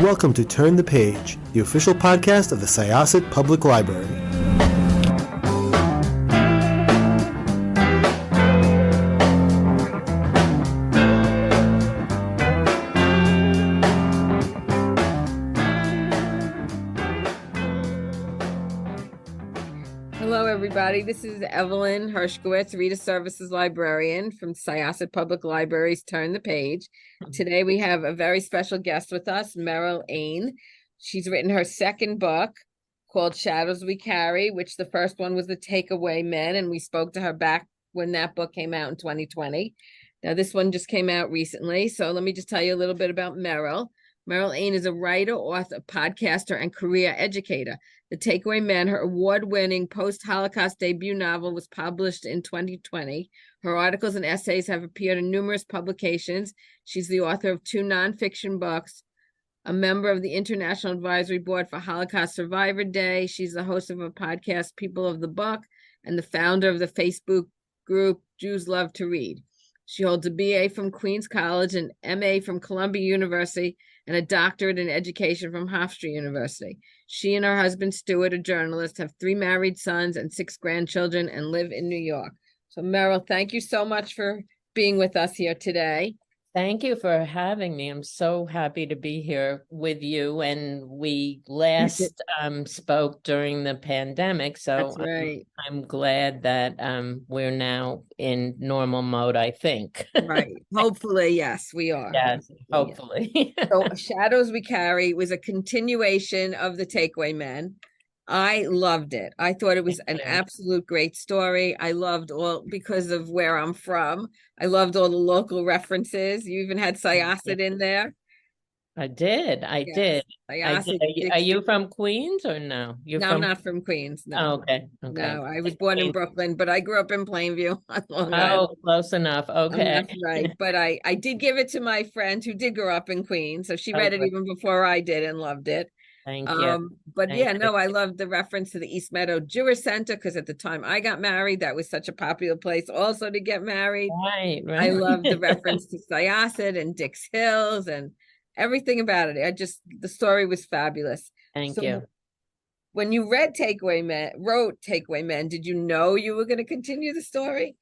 welcome to Turn the Page, the official podcast of the Syosset Public Library. Hello, everybody. This is Evelyn Hershkowitz, Reader Services Librarian from Syosset Public Library's Turn the Page. Today, we have a very special guest with us, Meryl Ain. She's written her second book called Shadows We Carry, which the first one was The Takeaway Men, and we spoke to her back when that book came out in 2020. Now, this one just came out recently, so let me just tell you a little bit about Meryl. Meryl Ain is a writer, author, podcaster, and career educator. The Takeaway Men, her award-winning post-Holocaust debut novel, was published in 2020. Her articles and essays have appeared in numerous publications. She's the author of 2 nonfiction books, a member of the International Advisory Board for Holocaust Survivor Day. She's the host of a podcast, People of the Book, and the founder of the Facebook group Jews Love to Read. She holds a BA from Queens College, an MA from Columbia University, and a doctorate in education from Hofstra University. She and her husband, Stuart, a journalist, have 3 married sons and 6 grandchildren and live in New York. So, Meryl, thank you so much for being with us here today. Thank you for having me. I'm so happy to be here with you. And we last spoke during the pandemic, so That's right. I'm glad that we're now in normal mode, I think. Right. Hopefully, yes, we are. Yes, hopefully. So, Shadows We Carry was a continuation of The Takeaway Men. I loved it. I thought it was an absolute great story. I loved all, because of where I'm from, I loved all the local references. You even had Syosset in there. I did. Yes, Syosset. Are you from Queens or no? I'm not from Queens. No. Oh, okay. No, I was born in Brooklyn, but I grew up in Plainview on Long Island. Oh, close enough. Okay. That's right. But I did give it to my friend who did grow up in Queens. So she read it even before I did and loved it. Thank you. But I love the reference to the East Meadow Jewish Center, because at the time I got married, that was such a popular place also to get married. Right. I love the reference to Syosset and Dix Hills and everything about it. The story was fabulous. Thank you. When you wrote Takeaway Men, did you know you were going to continue the story?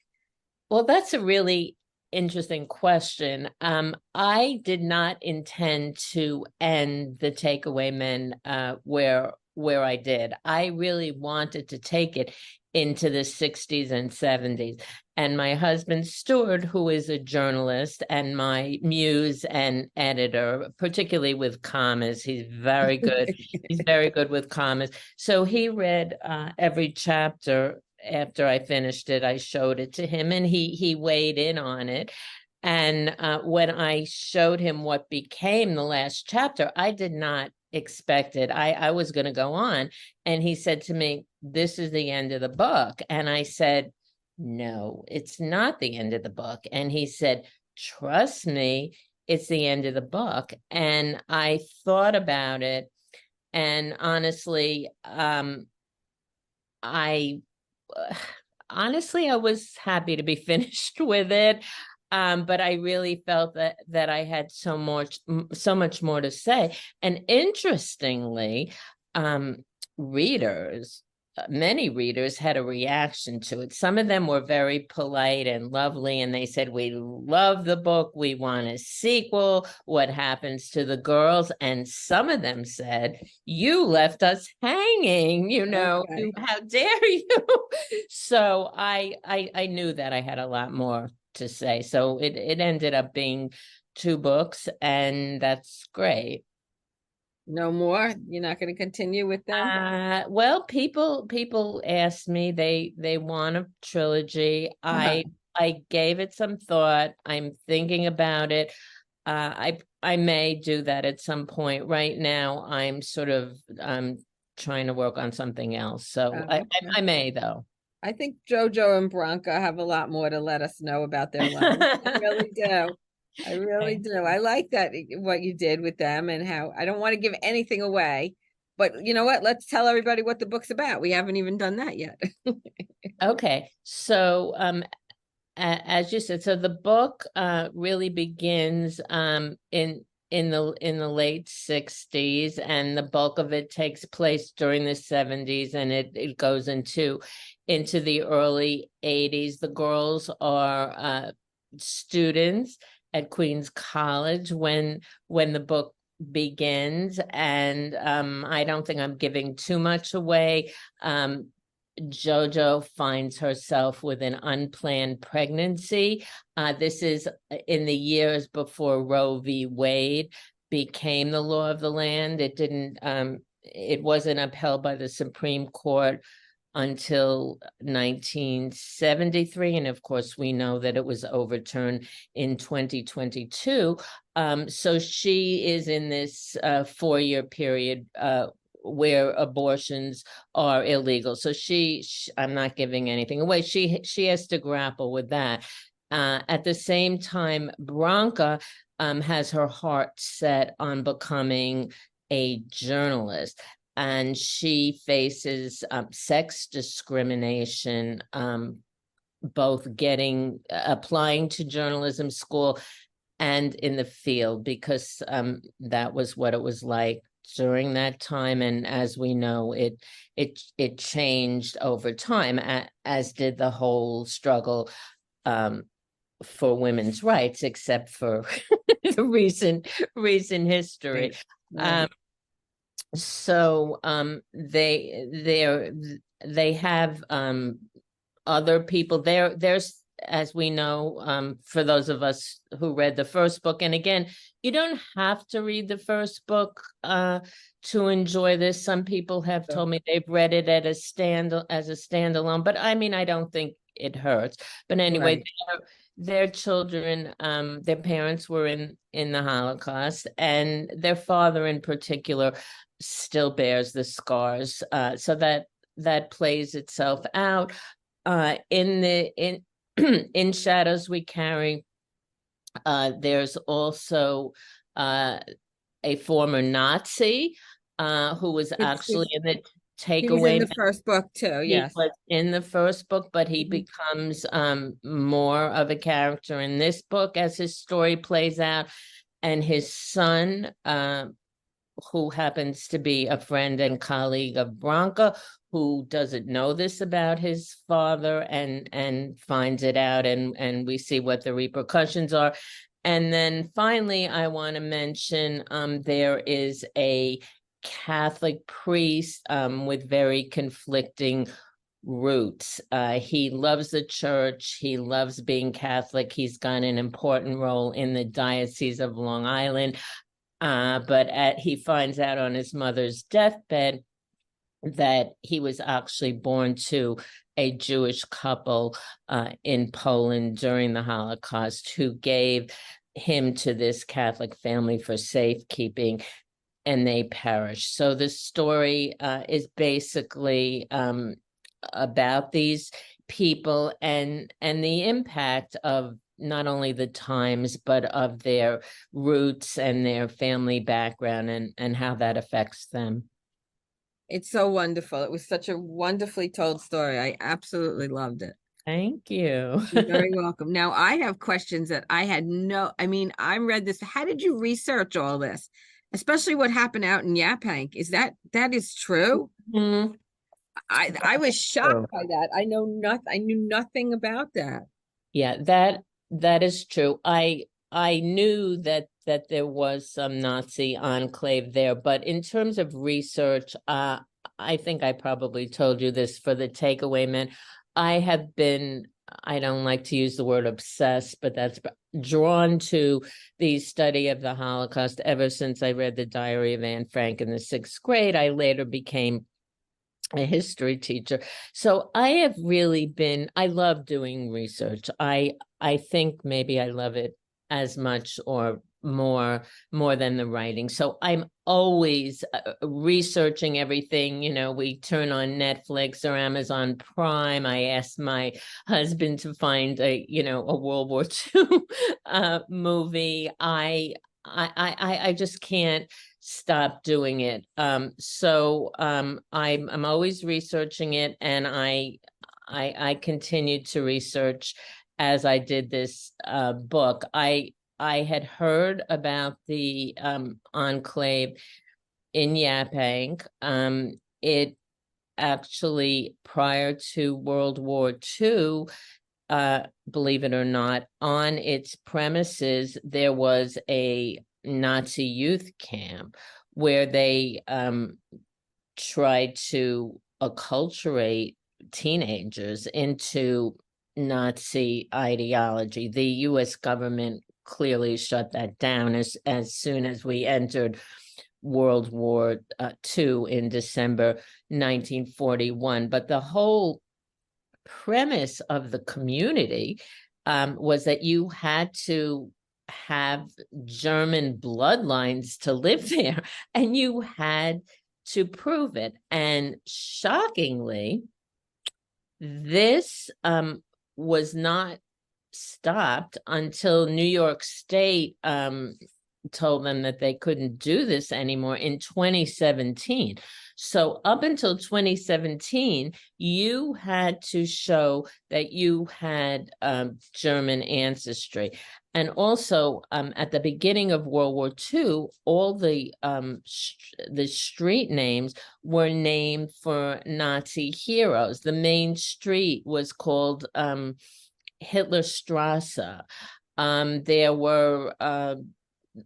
Well, that's a really interesting question. I did not intend to end The Takeaway Men where I did. I really wanted to take it into the 60s and 70s. And my husband, Stuart, who is a journalist and my muse and editor, particularly with commas, he's very good. He's very good with commas. So he read every chapter. After I finished it, I showed it to him and he weighed in on it. And when I showed him what became the last chapter, I did not expect it. I was going to go on. And he said to me, "This is the end of the book." And I said, "No, it's not the end of the book." And he said, "Trust me, it's the end of the book." And I thought about it. And honestly, I was happy to be finished with it. But I really felt that I had so much more to say. And interestingly, many readers had a reaction to it. Some of them were very polite and lovely, and they said, "We love the book. We want a sequel. What happens to the girls?" And some of them said, "You left us hanging, okay. How dare you?" So I knew that I had a lot more to say. So it ended up being 2 books, and that's great. No more? You're not going to continue with them? Well, people ask me, they want a trilogy. I gave it some thought. I'm thinking about it. I may do that at some point. Right now, I'm sort of trying to work on something else. So I may, though. I think JoJo and Bronca have a lot more to let us know about their lives. I really do. I really do. I like that, what you did with them, and how I don't want to give anything away, but you know what? Let's tell everybody what the book's about. We haven't even done that yet. Okay. So, as you said, so the book really begins in in the late 60s, and the bulk of it takes place during the 70s, and it goes into the early 80s. The girls are students at Queens College when the book begins, and I don't think I'm giving too much away. Jojo finds herself with an unplanned pregnancy. This is in the years before Roe v. Wade became the law of the land. It wasn't upheld by the Supreme Court until 1973. And of course, we know that it was overturned in 2022. So she is in this 4-year period where abortions are illegal. So I'm not giving anything away. She has to grapple with that. At the same time, Branca has her heart set on becoming a journalist, and she faces sex discrimination, both applying to journalism school and in the field, because that was what it was like during that time. And as we know, it changed over time, as did the whole struggle for women's rights, except for the recent history. Right. So they have other people. There's, as we know, for those of us who read the first book, and again, you don't have to read the first book to enjoy this. Some people have told me they've read it as a standalone, but I mean, I don't think it hurts. But anyway, Right. their children, their parents were in the Holocaust, and their father in particular still bears the scars. So that plays itself out. In Shadows We Carry, there's also a former Nazi who was actually in the He was in takeaway. the first book too, He yes. was in the first book, but he becomes more of a character in this book as his story plays out. And his son, who happens to be a friend and colleague of Branca, who doesn't know this about his father and finds it out, and we see what the repercussions are. And then finally, I want to mention there is a Catholic priest with very conflicting roots. He loves the church. He loves being Catholic. He's got an important role in the Diocese of Long Island. But he finds out on his mother's deathbed that he was actually born to a Jewish couple in Poland during the Holocaust, who gave him to this Catholic family for safekeeping, and they perished. So the story is basically about these people and the impact of not only the times, but of their roots and their family background, and how that affects them. It's so wonderful. It was such a wonderfully told story. I absolutely loved it. Thank you. You're very welcome. Now, I have questions that I I read this. How did you research all this? Especially what happened out in Yaphank. That is true? Mhm. I was shocked by that. I knew nothing about that. Yeah, that is true. I knew that there was some Nazi enclave there, but in terms of research, I think I probably told you this for the takeaway men. I have been, I don't like to use the word obsessed, but that's drawn to the study of the Holocaust ever since I read the Diary of Anne Frank in the 6th grade. I later became a history teacher. So I have really I love doing research. I think maybe I love it as much or more than the writing. So I'm always researching everything. We turn on Netflix or Amazon Prime. I asked my husband to find a World War II movie. I just can't stop doing it. So I'm always researching it, and I continued to research as I did this book. I had heard about the enclave in Yaphank. It actually, prior to World War II, believe it or not, on its premises, there was a Nazi youth camp where they tried to acculturate teenagers into Nazi ideology. The US government clearly shut that down as soon as we entered World War II in December 1941. But the whole premise of the community was that you had to have German bloodlines to live there, and you had to prove it. And shockingly, this was not stopped until New York State told them that they couldn't do this anymore in 2017. So up until 2017, you had to show that you had German ancestry. And also, at the beginning of World War II, all the street names were named for Nazi heroes. The main street was called Hitlerstrasse. There were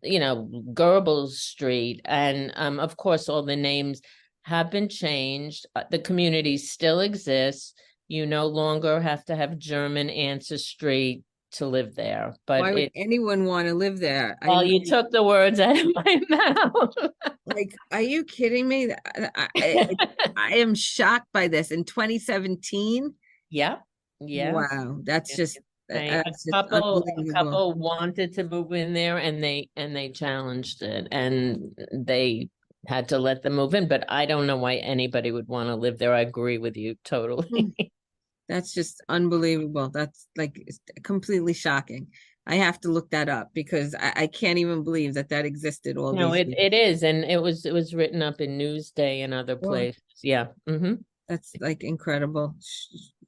Goebbels Street, and of course all the names have been changed. The community still exists. You no longer have to have German ancestry to live there. But why would anyone want to live there? Well, you took the words out of my mouth. Like, are you kidding me? I am shocked by this. In 2017? Yeah. Wow, that's just a couple wanted to move in there, and they challenged it, and they had to let them move in. But I don't know why anybody would want to live there. I agree with you totally. That's just unbelievable. That's like completely shocking. I have to look that up because I can't even believe that existed all No, these years. it is, and it was written up in Newsday and other places. Yeah. Mm-hmm. That's like incredible,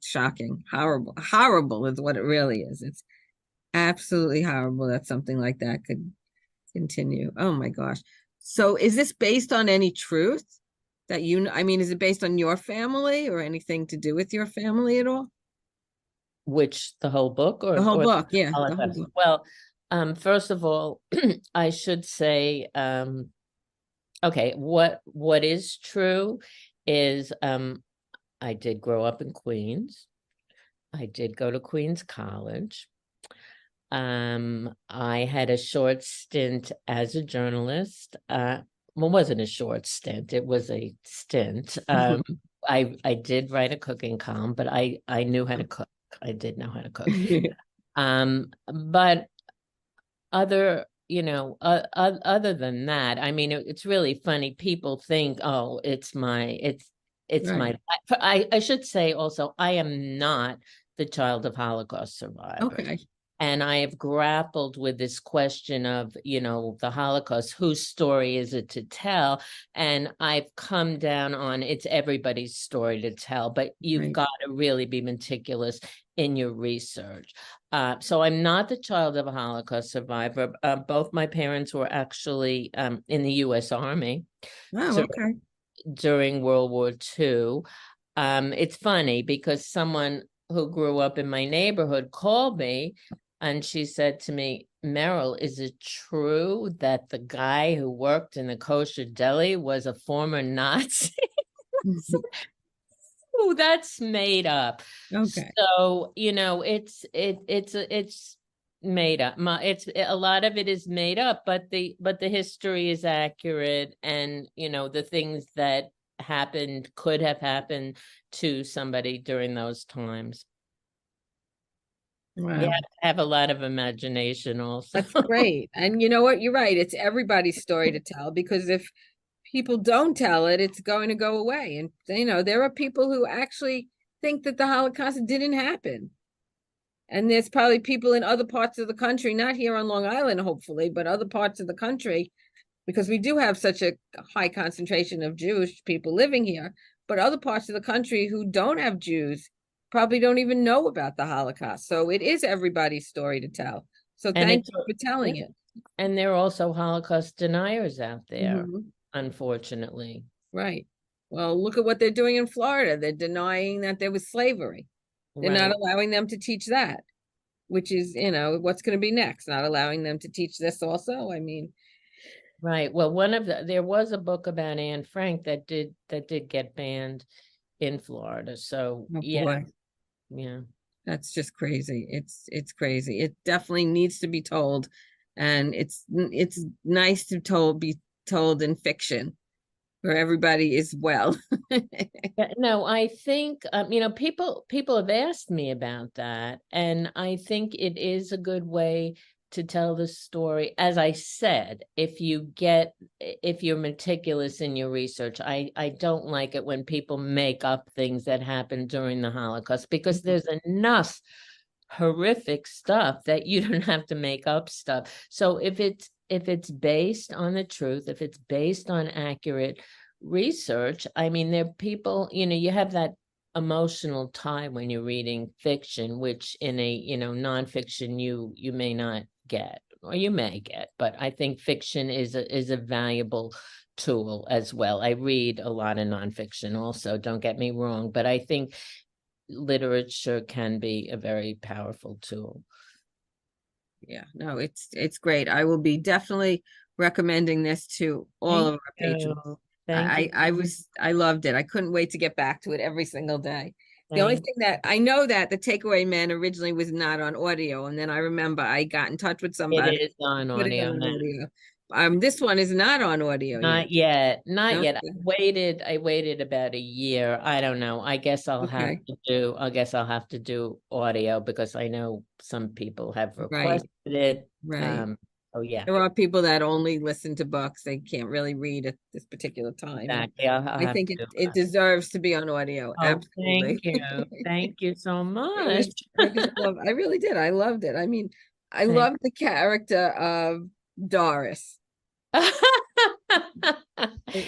shocking, horrible is what it really is. It's absolutely horrible that something like that could continue. Oh my gosh. So is this based on any truth that is it based on your family or anything to do with your family at all? Which, the whole book or The whole or book, yeah. The whole book. Well, first of all, I should say, okay, what is true is I did grow up in Queens. I did go to Queens College. I had a short stint as a journalist. Well, it wasn't a short stint, it was a stint. I did write a cooking column, but I knew how to cook. I did know how to cook. But other than that, I mean, it's really funny. People think, oh, it's my Right. I should say also, I am not the child of Holocaust survivors. Okay. And I have grappled with this question of, the Holocaust, whose story is it to tell? And I've come down on it's everybody's story to tell, but you've Right. got to really be meticulous in your research. So I'm not the child of a Holocaust survivor. Both my parents were actually in the U.S. Army. Oh, okay. During World War II. It's funny because someone who grew up in my neighborhood called me, and she said to me, Meryl, is it true that the guy who worked in the kosher deli was a former Nazi? Oh, that's made up. Okay. So, it's made up. It's a lot of it is made up, but the history is accurate, and the things that happened could have happened to somebody during those times. Wow. You have to have a lot of imagination also. That's great. And you know what? You're right. It's everybody's story to tell, because if people don't tell it, it's going to go away. And there are people who actually think that the Holocaust didn't happen. And there's probably people in other parts of the country, not here on Long Island, hopefully, but other parts of the country, because we do have such a high concentration of Jewish people living here, but other parts of the country who don't have Jews probably don't even know about the Holocaust. So it is everybody's story to tell. So And thank it's you for telling it. and there are also Holocaust deniers out there, Mhm. unfortunately. Right. Well, look at what they're doing in Florida. They're denying that there was slavery. They're not Right. allowing them to teach that, which is, what's going to be next? Not allowing them to teach this also? I mean, Right. Well, there was a book about Anne Frank that did get banned in Florida. So oh yeah, boy, yeah. that's just crazy. It's crazy. It definitely needs to be told, and it's nice to be told in fiction where everybody is well. Yeah, no, I think people have asked me about that, and I think it is a good way to tell the story. As I said, if you're meticulous in your research, I don't like it when people make up things that happened during the Holocaust, because there's enough horrific stuff that you don't have to make up stuff. So if it's based on the truth, if it's based on accurate research, I mean, there are people, you have that emotional tie when you're reading fiction, which in a, nonfiction you may not get, or you may get, but I think fiction is a valuable tool as well. I read a lot of nonfiction also, don't get me wrong, but I think literature can be a very powerful tool. Yeah, no, it's great. I will be definitely recommending this to all Thank of our patrons. you. Thank you. I loved it. I couldn't wait to get back to it every single day. The only Thank thing that I know that the Takeaway Man originally was not on audio, and then I remember I got in touch with It somebody, is on put it audio on now. audio. This one is not on audio yet. Not yet, not No? yet. I waited about a year. I don't know. Okay, I guess I'll have to do audio, because I know some people have right, requested it. right. Oh yeah, There are people that only listen to books. They can't really read at this particular time. And exactly. I'll I have think to do it that. deserves to be on audio. Oh, Absolutely. thank you. Thank you so It was, much. I really did. I loved it. I mean, I Thank loved the character of Doris.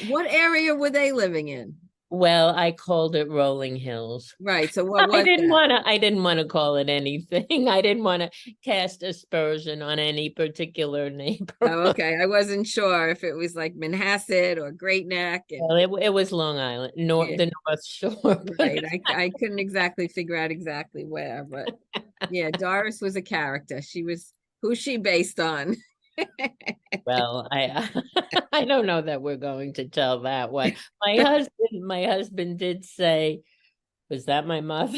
What area were they living in? Well, I called it Rolling Hills. Right. So what was that? I didn't want to call it anything. I didn't want to cast aspersion on any particular Oh, neighborhood. okay. I wasn't sure if it was like Manhasset or Great Neck, and Well, it was Long Island, yeah, the North Shore. right. I couldn't exactly figure out exactly where, but yeah, Doris was a character. Who's she based on? Well, I I don't know that we're going to tell that one. My husband did say, "Was that my mother?"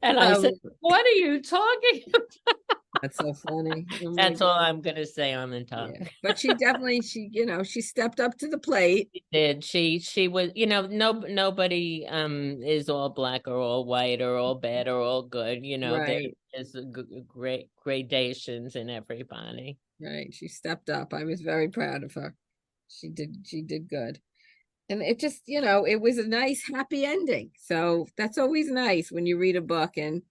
And I said, Um, "What are you talking about?" that's so funny. Oh my That's all God. I'm gonna say on the Yeah. topic. But she definitely, she stepped up to the plate. She did. She was, nobody is all black or all white or all bad or all good. There Right. is great gradations in everybody. Right. She stepped up. I was very proud of her. She did good. And it just, it was a nice happy ending. So that's always nice when you read a book and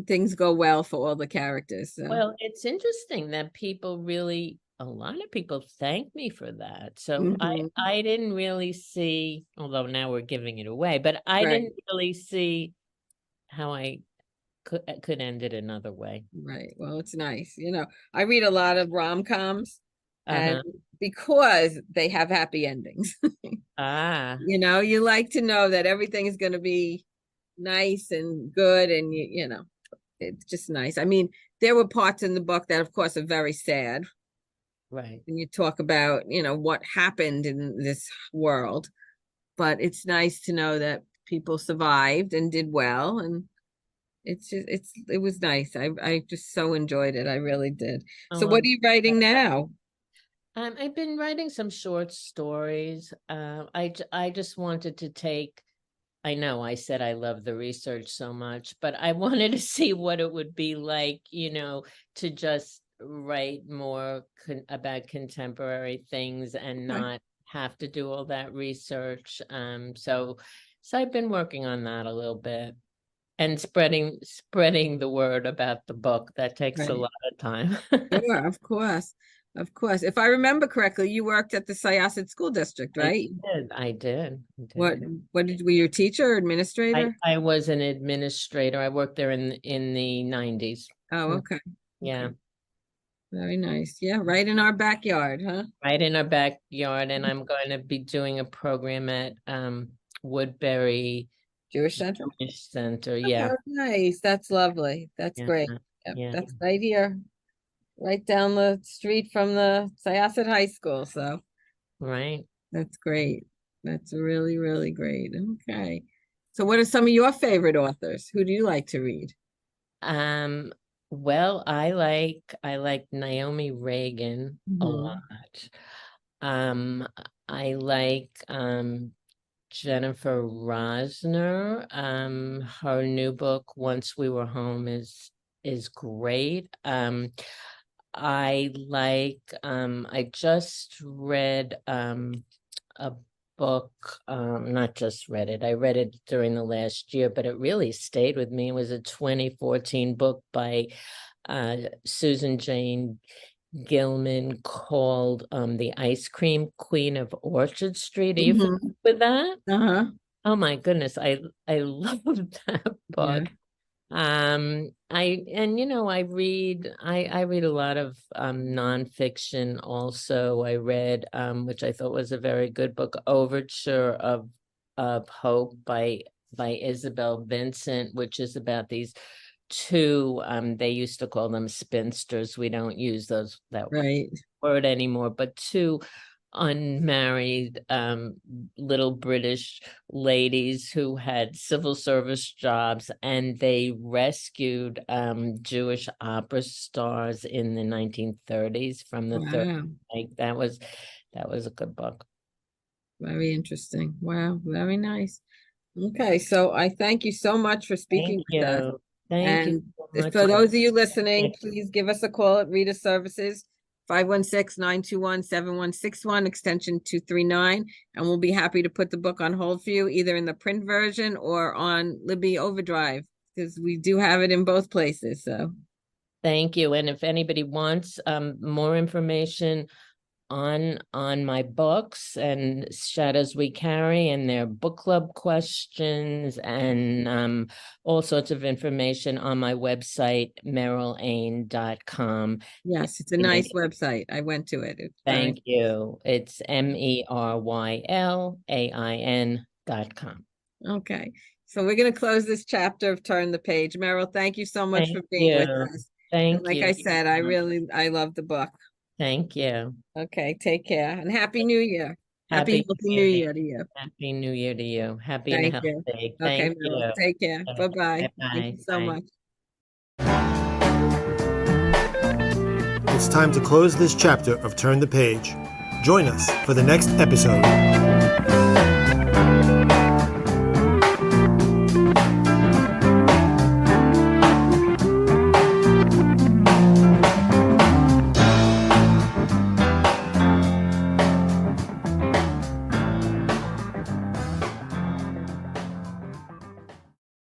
things go well for all the characters. So Well, it's interesting that a lot of people thank me for that. So mhm, I didn't really see, although now we're giving it away, but I right, didn't really see how I could end it another way. right. Well, it's nice. I read a lot of rom-coms, and Uh-huh. because they have happy endings, Ah, you like to know that everything is going to be nice and good, and it's just nice. I mean, there were parts in the book that, of course, are very sad. right. When you talk about, what happened in this world, but it's nice to know that people survived and did well, and it was nice. I just so enjoyed it. I really did. Oh, So what are you writing now? I've been writing some short stories. I just wanted to take. I know I said I love the research so much, but I wanted to see what it would be like, to just write more about contemporary things and Okay. not have to do all that research. So I've been working on that a little bit, and spreading the word about the book. That takes a Right. lot of time. Sure, of course. Of course. If I remember correctly, you worked at the Syosset School District, I right? did. I did. I What did. were you a teacher or I administrator? I was an administrator. I worked there in the 90s. Oh, okay. Yeah. Okay. Very nice. Yeah, right in our backyard, huh? right in our backyard, and I'm going to be doing a program at Woodbury Jewish Center. Jewish Center. Yeah, Oh, nice. That's lovely. That's yeah, great. Yep, yeah, that's right here, right down the street from the Syosset High School. So right. that's great. That's really, really great. Okay. So what are some of your favorite authors? Who do you like to read? Um, well, I like Naomi Reagan a Mhm. lot. Um, I like Jennifer Rosner. Her new book, Once We Were Home, is great. I just read a book, not just read it, I read it during the last year, but it really stayed with me. It was a 2014 book by Susan Jane Gilman called The Ice Cream Queen of Orchard Street. Are you familiar Mhm. with that? Uh-huh. Oh my goodness, I loved that Yeah. book. I read a lot of nonfiction also. I read which I thought was a very good book, Overture of Hope by Isabel Vincent, which is about these two, they used to call them spinsters. We don't use that Right. word anymore, but two unmarried little British ladies who had civil service jobs, and they rescued Jewish opera stars in the 1930s from the 30s. Wow. Like that was a good book. Very interesting. Wow. Very nice. Okay. So I thank you so much for Thank speaking with us. you. Thank you And so much. for those of you listening, please give us a call at Reader Services, 516-921-7161, extension 239. And we'll be happy to put the book on hold for you, either in the print version or on Libby Overdrive, because we do have it in both places. So Thank you. And if anybody wants more information on my books and Shadows We Carry and their book club questions and all sorts of information on my website, merylain.com. yes, it's a nice website. I went to it. It's very Thank you. It's MERYLAIN.com. okay. So we're going to close this chapter of Turn the Page. Meryl, thank you so much for Thank being with you. us. And Thank like you. I said, I love the book. Thank you. Okay, take care and Happy New Year. Happy Happy healthy New New Year. Year to you. Happy New Year to you. Happy and Thank you. healthy. Okay, Thank Meryl, you. take care. Bye-bye. Thank Bye-bye. you so Bye. much. It's time to close this chapter of Turn the Page. Join us for the next episode.